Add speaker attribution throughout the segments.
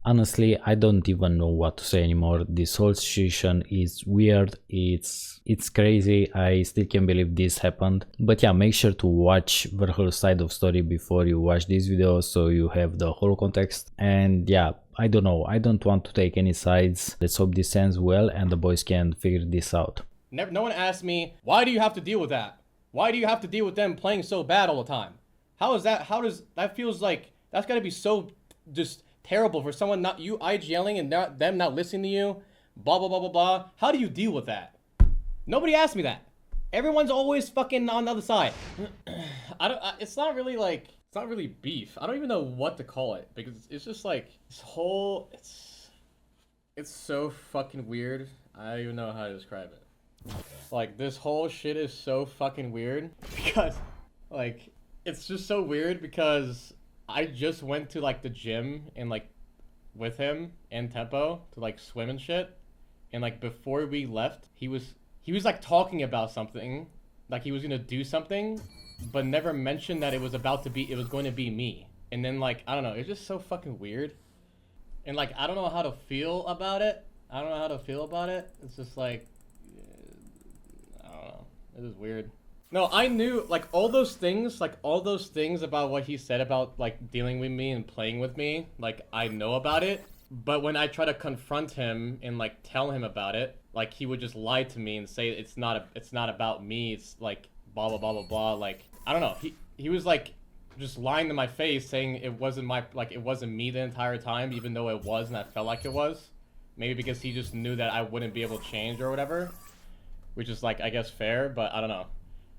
Speaker 1: Honestly, I don't even know what to say anymore. This whole situation is weird. It's crazy. I still can't believe this happened. But yeah, make sure to watch Verhulst's side of story before you watch this video, so you have the whole context. And yeah, I don't know. I don't want to take any sides. Let's hope this ends well and the boys can figure this out.
Speaker 2: No one asked me, why do you have to deal with that? Why do you have to deal with them playing so bad all the time? How is that? How does that feels like that's gotta be so just terrible for someone not you IGLing and them not listening to you, blah blah blah blah blah. How do you deal with that? Nobody asked me that. Everyone's always fucking on the other side. It's not really like it's not really beef. I don't even know what to call it because it's just like this whole it's so fucking weird. I don't even know how to describe it. Like this whole shit is so fucking weird because like it's just so weird because I just went to like the gym and like with him and Tempo to like swim and shit. And like before we left, he was like talking about something, like he was gonna do something, but never mentioned that it was going to be me. And then like I don't know, it's just so fucking weird. And like I don't know how to feel about it. It's just like I don't know. It is weird. No, I knew like all those things about what he said about like dealing with me and playing with me, like I know about it. But when I try to confront him and like tell him about it, like he would just lie to me and say it's not about me, it's like blah blah blah blah blah. Like I don't know. He was like just lying to my face saying it wasn't me the entire time, even though it was and I felt like it was. Maybe because he just knew that I wouldn't be able to change or whatever. Which is like I guess fair, but I don't know.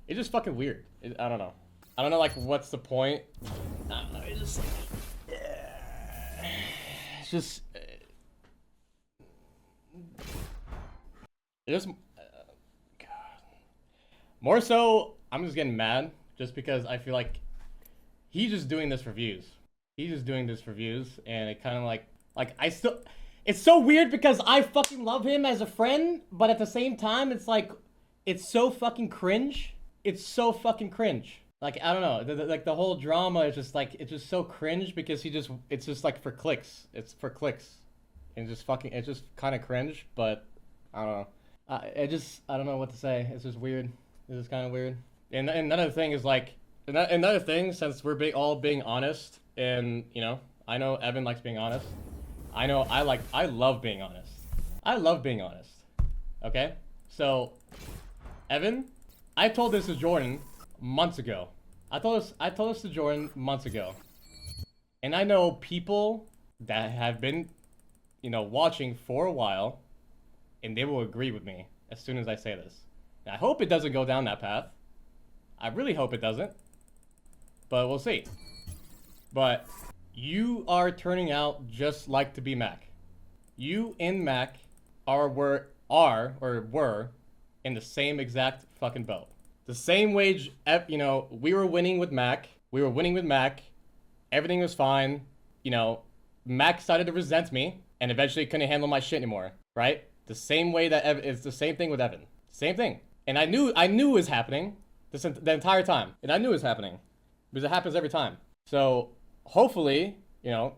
Speaker 2: It's just fucking weird. I don't know. I don't know, like, what's the point? I don't know, it's just like... It's just... God. More so, I'm just getting mad, just because I feel like he's just doing this for views. And it kind of like I still... It's so weird because I fucking love him as a friend, but at the same time, it's like... It's so fucking cringe. Like, I don't know, like the whole drama is just like, it's just so cringe because it's just like for clicks. It's for clicks. And it's just kind of cringe, but I don't know. I don't know what to say. It's just weird. It's just kind of weird. And another thing is like, another thing, since we're all being honest, and you know, I know Evan likes being honest. I know I love being honest. Okay? So, Evan, I told this to Jordan months ago. I told this to Jordan months ago. And I know people that have been, you know, watching for a while, and they will agree with me as soon as I say this. And I hope it doesn't go down that path. I really hope it doesn't. But we'll see. But you are turning out just like to be Mac. You and Mac were in the same exact fucking boat. The same wage, you know, we were winning with Mac. Everything was fine. You know, Mac started to resent me and eventually couldn't handle my shit anymore, right? The same way that it's the same thing with Evan. Same thing. And I knew it was happening the entire time. And I knew it was happening because it happens every time. So hopefully, you know,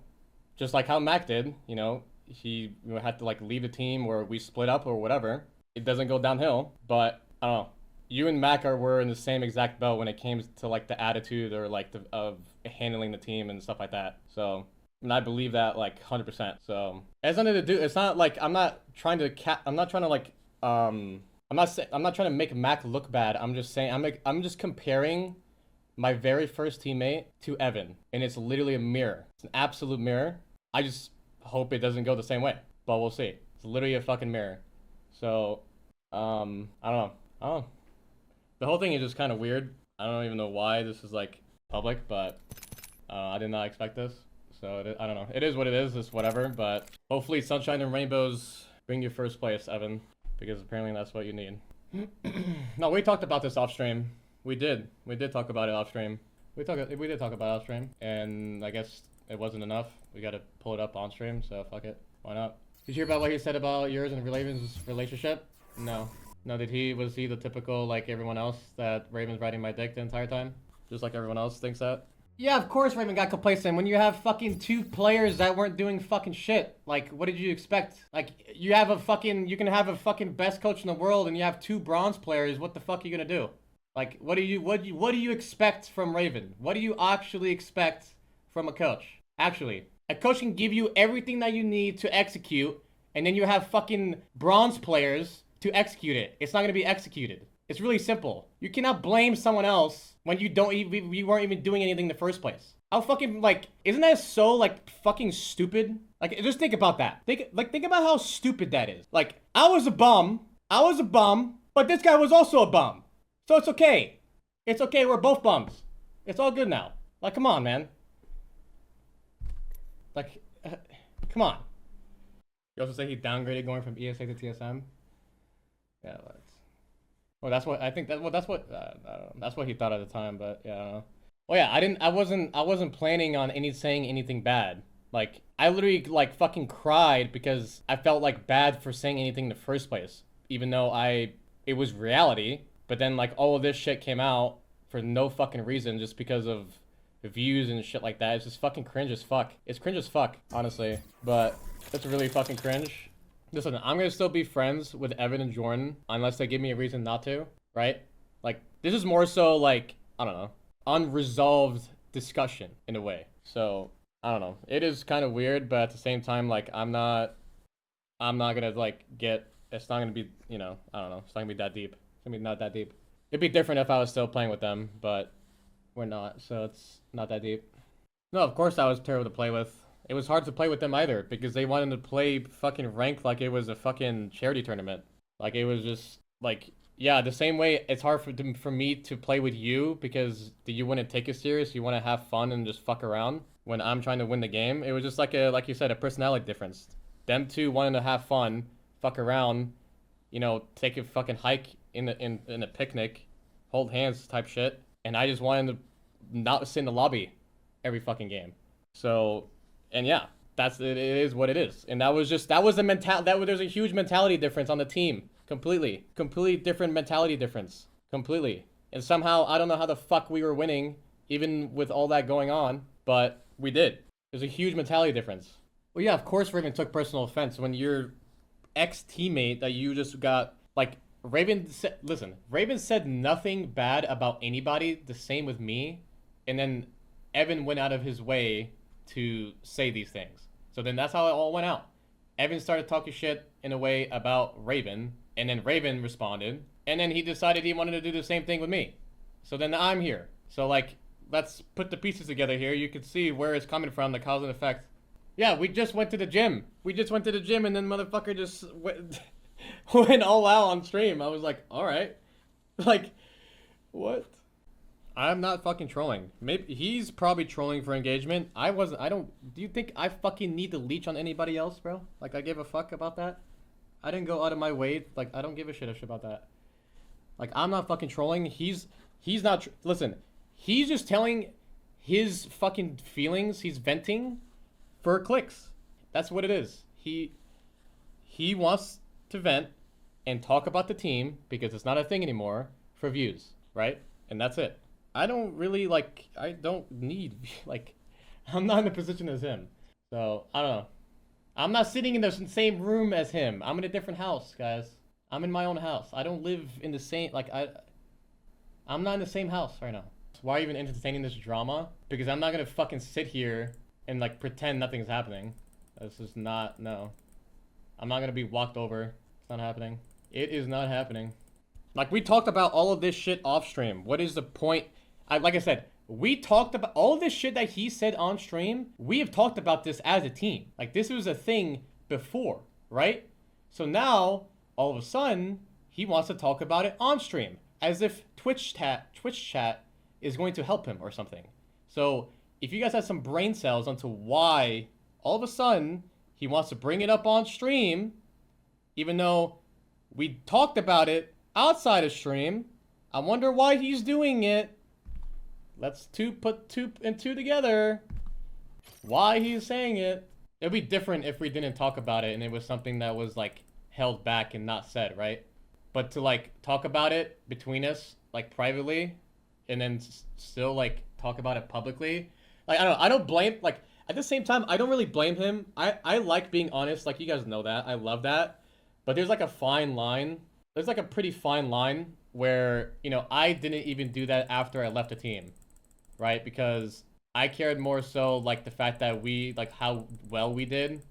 Speaker 2: just like how Mac did, you know, he had to like leave the team or we split up or whatever. It doesn't go downhill, but I don't know. You and Mac were in the same exact boat when it came to like the attitude or like of handling the team and stuff like that. So, and I believe that like 100%. So it has nothing to do. It's not like I'm not trying to make Mac look bad. I'm just saying I'm just comparing my very first teammate to Evan, and it's literally a mirror. It's an absolute mirror. I just hope it doesn't go the same way, but we'll see. It's literally a fucking mirror. So, I don't know. The whole thing is just kind of weird. I don't even know why this is like public, but I did not expect this. So I don't know. It is what it is. It's whatever. But hopefully, sunshine and rainbows bring you first place, Evan, because apparently that's what you need. No, we talked about this off stream. We did talk about it off stream. We did talk about it off stream, and I guess it wasn't enough. We got to pull it up on stream. So fuck it. Why not? Did you hear about what he said about yours and Raven's relationship? No. No, was he the typical, like everyone else, that Raven's riding my dick the entire time? Just like everyone else thinks that? Yeah, of course Raven got complacent when you have fucking 2 players that weren't doing fucking shit. Like, what did you expect? Like, you can have a fucking best coach in the world and you have 2 bronze players. What the fuck are you gonna do? Like, what do you expect from Raven? What do you actually expect from a coach? Actually, a coach can give you everything that you need to execute, and then you have fucking bronze players to execute it. It's not gonna be executed. It's really simple. You cannot blame someone else when you weren't even doing anything in the first place. How fucking, like, isn't that so, like, fucking stupid? Like, just think about that. Think about how stupid that is. Like, I was a bum, but this guy was also a bum. So it's okay. It's okay, we're both bums. It's all good now. Like, come on, man. Like, come on. You also say he downgraded going from ESA to TSM? Yeah, well, that's what I think. That's what I don't know. That's what he thought at the time. But yeah, I don't know. Well, yeah, I wasn't planning on saying anything bad. Like, I literally like fucking cried because I felt like bad for saying anything in the first place, even though it was reality. But then like all of this shit came out for no fucking reason, just because of views and shit like that. It's just fucking cringe as fuck. It's cringe as fuck, honestly. But it's really fucking cringe. Listen, I'm gonna still be friends with Evan and Jordan unless they give me a reason not to, right? Like, this is more so like, I don't know, unresolved discussion in a way. So, I don't know. It is kind of weird, but at the same time, like, I'm not gonna, like, it's not gonna be, you know, I don't know. It's not gonna be that deep. It's gonna be not that deep. It'd be different if I was still playing with them, but we're not, so it's not that deep. No, of course I was terrible to play with. It was hard to play with them either because they wanted to play fucking ranked like it was a fucking charity tournament. Like, it was just like, yeah, the same way it's hard for me to play with you because you wouldn't take it serious. You want to have fun and just fuck around when I'm trying to win the game. It was just like like you said, a personality difference. Them two wanting to have fun, fuck around, you know, take a fucking hike in a picnic, hold hands type shit, and I just wanted to not sit in the lobby every fucking game. So. And yeah, it is what it is. And that was the mentality. There's a huge mentality difference on the team. Completely different mentality difference. Completely. And somehow, I don't know how the fuck we were winning, even with all that going on, but we did. There's a huge mentality difference. Well, yeah, of course Raven took personal offense when your ex-teammate that you just got, like, Raven said nothing bad about anybody, the same with me, and then Evan went out of his way to say these things. So then that's how it all went out. Evan started talking shit in a way about Raven, and then Raven responded, and then he decided he wanted to do the same thing with me. So then I'm here. So, like, let's put the pieces together here. You can see where it's coming from, the cause and effect. Yeah, we just went to the gym. And then motherfucker just went all out on stream. I was like, alright. Like, what? I'm not fucking trolling. Maybe he's probably trolling for engagement. Do you think I fucking need to leech on anybody else, bro? Like, I give a fuck about that? I didn't go out of my way. Like, I don't give a shit about that. Like, I'm not fucking trolling. He's not, listen, he's just telling his fucking feelings. He's venting for clicks. That's what it is. He wants to vent and talk about the team because it's not a thing anymore for views, right? And that's it. I don't really, like, I don't need, like, I'm not in a position as him. So, I don't know. I'm not sitting in the same room as him. I'm in a different house, guys. I'm in my own house. I don't live in the same, like, I'm not in the same house right now. So why are you even entertaining this drama? Because I'm not gonna fucking sit here and, like, pretend nothing's happening. This is not, no. I'm not gonna be walked over. It's not happening. It is not happening. Like, we talked about all of this shit off stream. What is the point? Like I said, we talked about all this shit that he said on stream. We have talked about this as a team. Like, this was a thing before, right? So now, all of a sudden, he wants to talk about it on stream, as if Twitch chat is going to help him or something. So if you guys have some brain cells onto why all of a sudden he wants to bring it up on stream, even though we talked about it outside of stream, I wonder why he's doing it. Let's put two and two together. Why he's saying it. It'd be different if we didn't talk about it and it was something that was, like, held back and not said, right? But to, like, talk about it between us, like, privately, and then still, like, talk about it publicly, Like, I don't know. I don't blame, like, at the same time, I don't really blame him. I like being honest. Like, you guys know that. I love that. But there's like a fine line. There's like a pretty fine line where, you know, I didn't even do that after I left the team, right? Because I cared more so, like, the fact that we, like, how well we did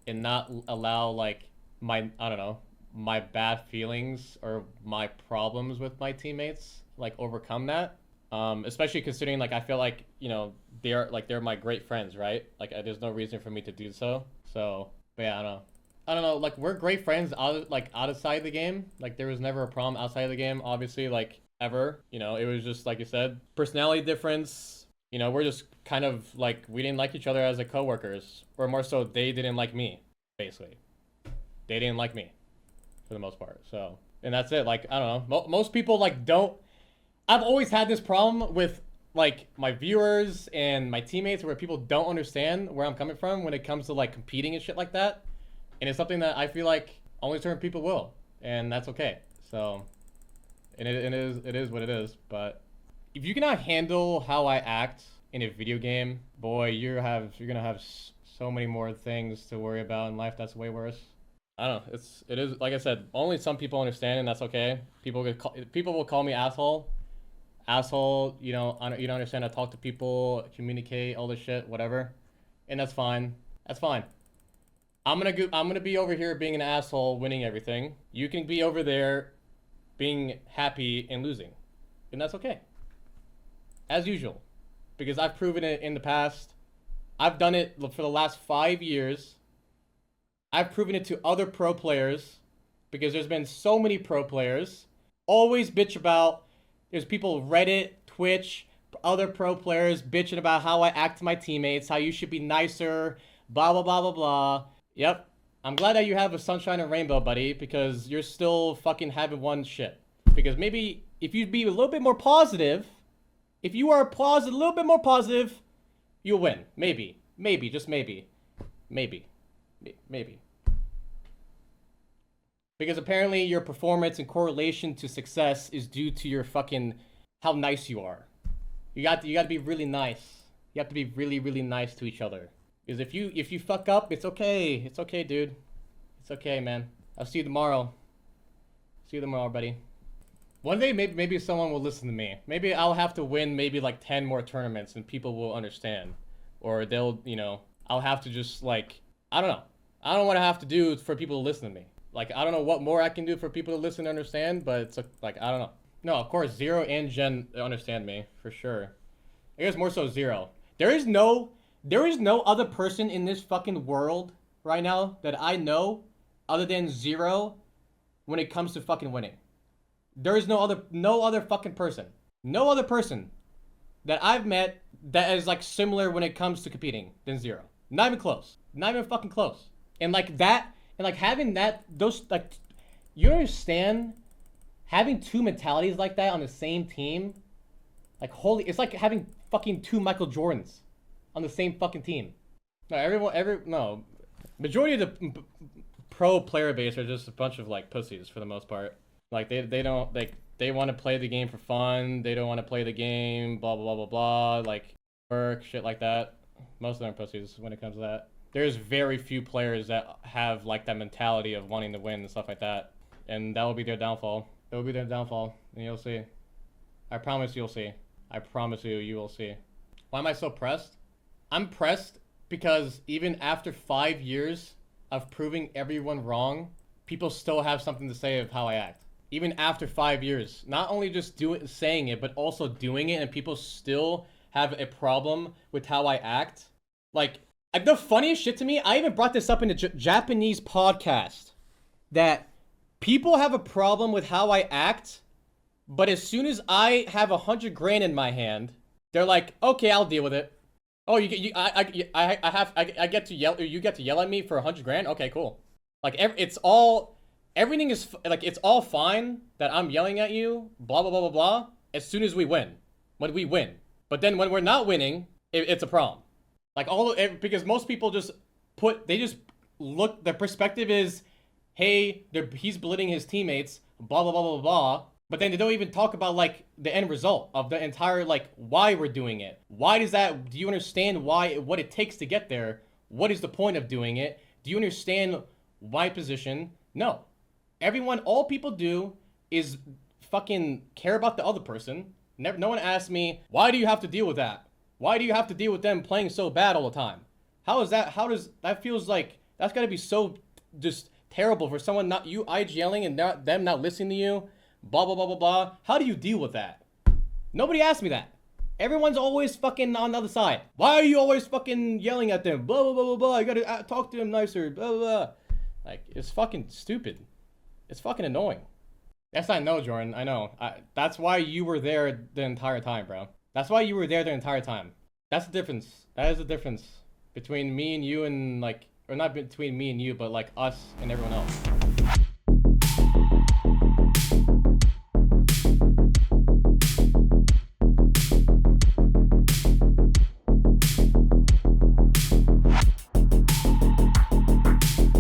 Speaker 2: and not allow, like, my, I don't know, my bad feelings or my problems with my teammates, like, overcome that. Especially considering, like, I feel like, you know, they're my great friends, right? Like, there's no reason for me to do so. So, but yeah, I don't know. Like, we're great friends outside the game. Like, there was never a problem outside of the game. Obviously, like, ever. You know, it was just like you said, personality difference. You know, we're just kind of like we didn't like each other as a coworkers, or more so, they didn't like me. Basically, they didn't like me for the most part. So, and that's it. Like, I don't know. Most people like don't. I've always had this problem with like my viewers and my teammates where people don't understand where I'm coming from when it comes to like competing and shit like that. And it's something that I feel like only certain people will, and that's okay. So, and it is what it is. But if you cannot handle how I act in a video game, boy, you're gonna have so many more things to worry about in life. That's way worse. I don't know. It is like I said. Only some people understand, and that's okay. People will call me asshole. Asshole. You know, you don't understand how to talk to people, communicate, all this shit, whatever, and that's fine. That's fine. I'm gonna be over here being an asshole, winning everything. You can be over there, being happy and losing, and that's okay. As usual, because I've proven it in the past. I've done it for the last 5 years. I've proven it to other pro players, because there's been so many pro players. Always bitch about. There's people Reddit, Twitch, other pro players bitching about how I act to my teammates, how you should be nicer, blah blah blah blah blah. Yep. I'm glad that you have a sunshine and rainbow, buddy, because you're still fucking having one shit. Because maybe if you'd be a little bit more positive, if you are a little bit more positive, you'll win. Maybe. Maybe. Just maybe. Maybe. Maybe. Because apparently your performance and correlation to success is due to your fucking how nice you are. You got to be really nice. You have to be really, really nice to each other. Because if you fuck up, it's okay. It's okay, dude. It's okay, man. I'll see you tomorrow. See you tomorrow, buddy. One day, maybe someone will listen to me. Maybe I'll have to win maybe like 10 more tournaments and people will understand. Or they'll, you know, I'll have to just like, I don't know. I don't know what I have to do for people to listen to me. Like, I don't know what more I can do for people to listen and understand, but it's like, I don't know. No, of course, Zero and Jen understand me, for sure. I guess more so Zero. There is no other person in this fucking world right now that I know other than Zero when it comes to fucking winning. There is no other fucking person. No other person that I've met that is like similar when it comes to competing than Zero. Not even close. Not even fucking close. And like that, and like having that, those like, you understand having two mentalities like that on the same team? Like holy, it's like having fucking two Michael Jordans on the same fucking team. No, majority of the pro player base are just a bunch of like pussies for the most part. Like they don't like they want to play the game for fun. They don't want to play the game. Blah blah blah blah blah. Like work shit like that. Most of them are pussies when it comes to that. There's very few players that have like that mentality of wanting to win and stuff like that, and that will be their downfall. It will be their downfall, and you'll see. I promise you'll see. I promise you will see. Why am I so pressed? I'm pressed because even after 5 years of proving everyone wrong, people still have something to say of how I act. Even after 5 years, not only just saying it, but also doing it, and people still have a problem with how I act. Like, the funniest shit to me, I even brought this up in a Japanese podcast, that people have a problem with how I act, but as soon as I have 100 grand in my hand, they're like, okay, I'll deal with it. Oh, I get to yell. You get to yell at me for 100 grand. Okay, cool. Like everything is like it's all fine that I'm yelling at you. Blah blah blah blah blah. As soon as we win, when we win, but then when we're not winning, it's a problem. Like because most people just look. The perspective is, hey, he's belittling his teammates. Blah blah blah blah blah. But then they don't even talk about like the end result of the entire like why we're doing it. Why does that? Do you understand what it takes to get there? What is the point of doing it? Do you understand my position? No. All people do is fucking care about the other person. No one asks me, why do you have to deal with that? Why do you have to deal with them playing so bad all the time? How does that feels like that's gotta be so just terrible for someone not you IGLing and them not listening to you, blah blah blah blah blah. How do you deal with that? Nobody asked me that. Everyone's always fucking on the other side. Why are you always fucking yelling at them? Blah blah blah blah blah. You gotta talk to them nicer. Blah blah blah. Like it's fucking stupid. It's fucking annoying. That's not no, Jordan. I know. That's why you were there the entire time, bro. That's why you were there the entire time. That's the difference. That is the difference between me and you and like, or not between me and you, but like us and everyone else.